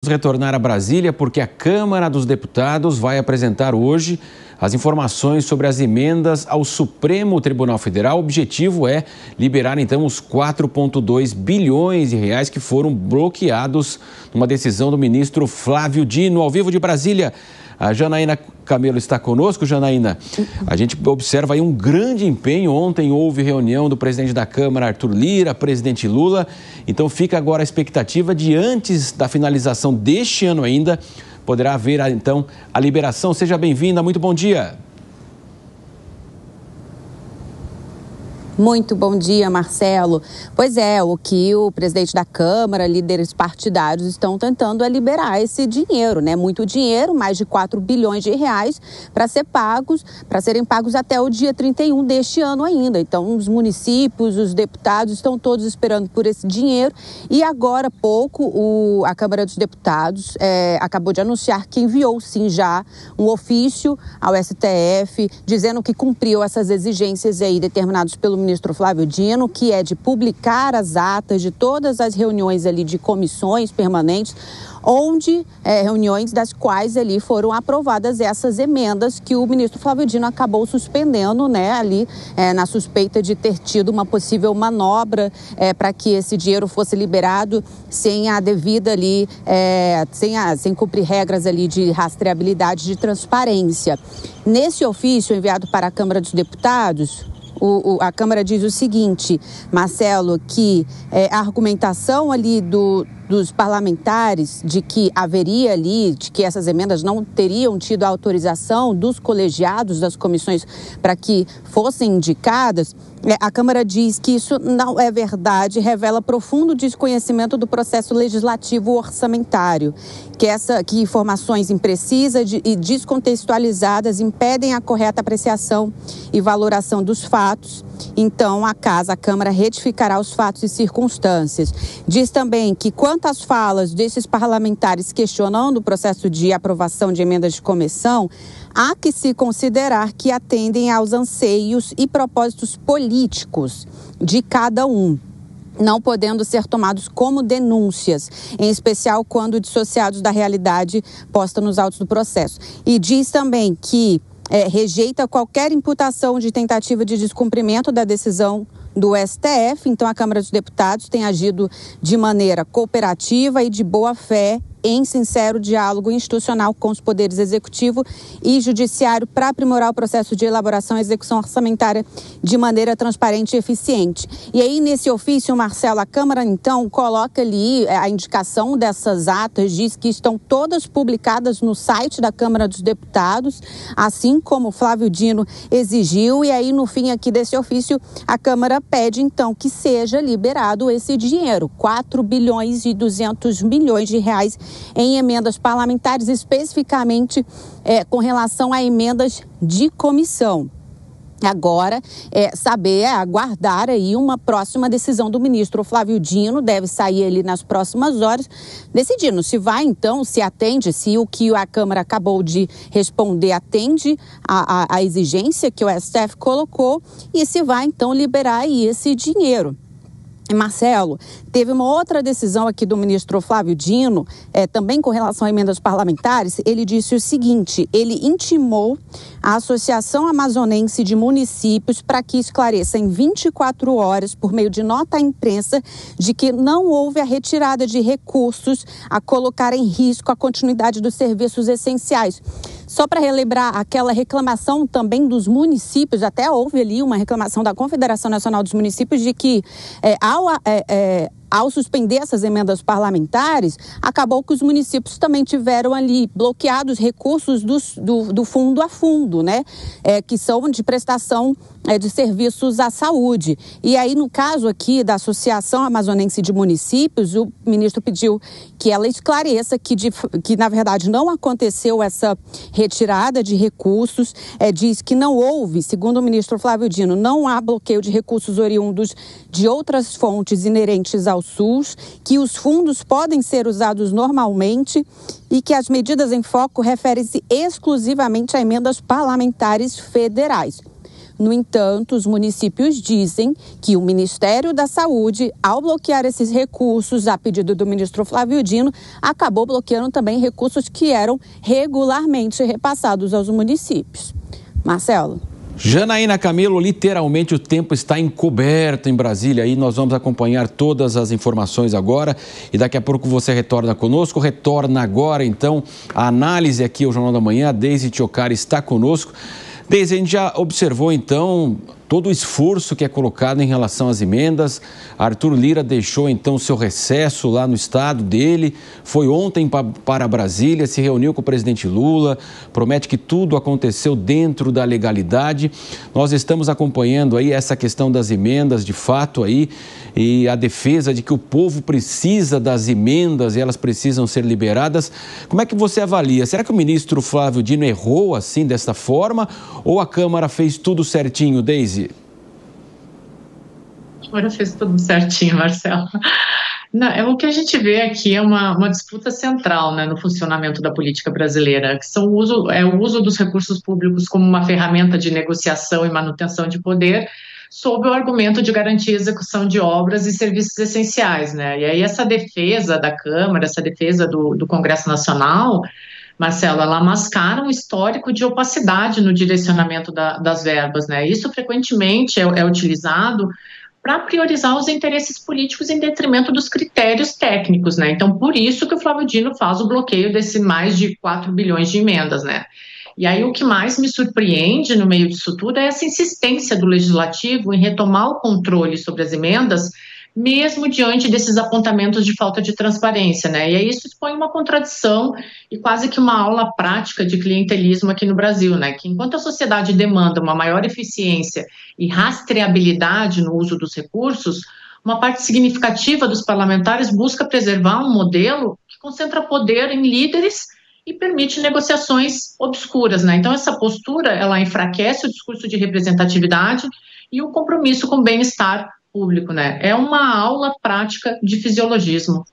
Vamos retornar a Brasília porque a Câmara dos Deputados vai apresentar hoje as informações sobre as emendas ao Supremo Tribunal Federal. O objetivo é liberar, então, os 4,2 bilhões de reais que foram bloqueados numa decisão do ministro Flávio Dino. Ao vivo de Brasília, a Janaína Camelo está conosco. Janaína, a gente observa aí um grande empenho. Ontem houve reunião do presidente da Câmara, Arthur Lira, presidente Lula. Então fica agora a expectativa de, antes da finalização deste ano ainda, poderá haver, então, a liberação. Seja bem-vinda, muito bom dia. Muito bom dia, Marcelo. Pois é, o que o presidente da Câmara, líderes partidários estão tentando é liberar esse dinheiro, né? Muito dinheiro, mais de 4 bilhões de reais para serem pagos até o dia 31 deste ano ainda. Então, os municípios, os deputados estão todos esperando por esse dinheiro. E agora há pouco, a Câmara dos Deputados acabou de anunciar que enviou, sim, já um ofício ao STF, dizendo que cumpriu essas exigências aí determinadas pelo ministro Flávio Dino, que é de publicar as atas de todas as reuniões ali de comissões permanentes, reuniões das quais ali foram aprovadas essas emendas que o ministro Flávio Dino acabou suspendendo, né, ali na suspeita de ter tido uma possível manobra para que esse dinheiro fosse liberado sem a devida ali, sem cumprir regras ali de rastreabilidade, de transparência. Nesse ofício enviado para a Câmara dos Deputados, a Câmara diz o seguinte, Marcelo, que a argumentação ali dos parlamentares de que haveria ali, de que essas emendas não teriam tido a autorização dos colegiados das comissões para que fossem indicadas, a Câmara diz que isso não é verdade, revela profundo desconhecimento do processo legislativo orçamentário, que informações imprecisas e descontextualizadas impedem a correta apreciação e valoração dos fatos. Então, a Câmara retificará os fatos e circunstâncias. Diz também que, quanto às falas desses parlamentares questionando o processo de aprovação de emendas de comissão, há que se considerar que atendem aos anseios e propósitos políticos de cada um, não podendo ser tomados como denúncias, em especial quando dissociados da realidade posta nos autos do processo. E diz também que rejeita qualquer imputação de tentativa de descumprimento da decisão do STF. Então, a Câmara dos Deputados tem agido de maneira cooperativa e de boa fé, em sincero diálogo institucional com os poderes executivo e judiciário para aprimorar o processo de elaboração e execução orçamentária de maneira transparente e eficiente. E aí, nesse ofício, Marcelo, a Câmara, então, coloca ali a indicação dessas atas, diz que estão todas publicadas no site da Câmara dos Deputados, assim como o Flávio Dino exigiu. E aí, no fim aqui desse ofício, a Câmara pede, então, que seja liberado esse dinheiro, 4 bilhões e 200 milhões de reais em emendas parlamentares, especificamente com relação a emendas de comissão. Agora, aguardar aí uma próxima decisão do ministro Flávio Dino, deve sair ali nas próximas horas, decidindo se vai, então, se atende, se o que a Câmara acabou de responder atende à exigência que o STF colocou e se vai, então, liberar aí esse dinheiro. Marcelo, teve uma outra decisão aqui do ministro Flávio Dino, também com relação a emendas parlamentares. Ele disse o seguinte: ele intimou a Associação Amazonense de Municípios para que esclareça em 24 horas, por meio de nota à imprensa, de que não houve a retirada de recursos a colocar em risco a continuidade dos serviços essenciais. Só para relembrar aquela reclamação também dos municípios, até houve ali uma reclamação da Confederação Nacional dos Municípios de que, ao suspender essas emendas parlamentares, acabou que os municípios também tiveram ali bloqueados recursos do fundo a fundo, né? Que são de prestação de serviços à saúde. E aí, no caso aqui da Associação Amazonense de Municípios, o ministro pediu que ela esclareça que na verdade, não aconteceu essa retirada de recursos. Diz que não houve, segundo o ministro Flávio Dino, não há bloqueio de recursos oriundos de outras fontes inerentes ao SUS, que os fundos podem ser usados normalmente e que as medidas em foco referem-se exclusivamente a emendas parlamentares federais. No entanto, os municípios dizem que o Ministério da Saúde, ao bloquear esses recursos a pedido do ministro Flávio Dino, acabou bloqueando também recursos que eram regularmente repassados aos municípios. Marcelo. Janaína Camilo, literalmente o tempo está encoberto em Brasília. Aí nós vamos acompanhar todas as informações agora e daqui a pouco você retorna conosco. Retorna agora, então, a análise aqui ao Jornal da Manhã. A Deise Tiocar está conosco. Deise, a gente já observou, então, todo o esforço que é colocado em relação às emendas. Arthur Lira deixou, então, seu recesso lá no estado dele. Foi ontem para Brasília, se reuniu com o presidente Lula. Promete que tudo aconteceu dentro da legalidade. Nós estamos acompanhando aí essa questão das emendas, de fato, aí, e a defesa de que o povo precisa das emendas e elas precisam ser liberadas. Como é que você avalia? Será que o ministro Flávio Dino errou assim, dessa forma? Ou a Câmara fez tudo certinho, Deise? Agora fez tudo certinho, Marcelo. Não, o que a gente vê aqui é uma disputa central, né, no funcionamento da política brasileira, que são o uso dos recursos públicos como uma ferramenta de negociação e manutenção de poder, sob o argumento de garantir a execução de obras e serviços essenciais, né? E aí essa defesa da Câmara, essa defesa do Congresso Nacional, Marcelo, ela mascara um histórico de opacidade no direcionamento das verbas, né? Isso frequentemente é utilizado para priorizar os interesses políticos em detrimento dos critérios técnicos, né? Então, por isso que o Flávio Dino faz o bloqueio desse mais de 4 bilhões de emendas, né? E aí o que mais me surpreende no meio disso tudo é essa insistência do Legislativo em retomar o controle sobre as emendas, mesmo diante desses apontamentos de falta de transparência, né? E aí isso expõe uma contradição e quase que uma aula prática de clientelismo aqui no Brasil, né? Que enquanto a sociedade demanda uma maior eficiência e rastreabilidade no uso dos recursos, uma parte significativa dos parlamentares busca preservar um modelo que concentra poder em líderes e permite negociações obscuras, né? Então essa postura, ela enfraquece o discurso de representatividade e o compromisso com o bem-estar público, né? É uma aula prática de fisiologismo.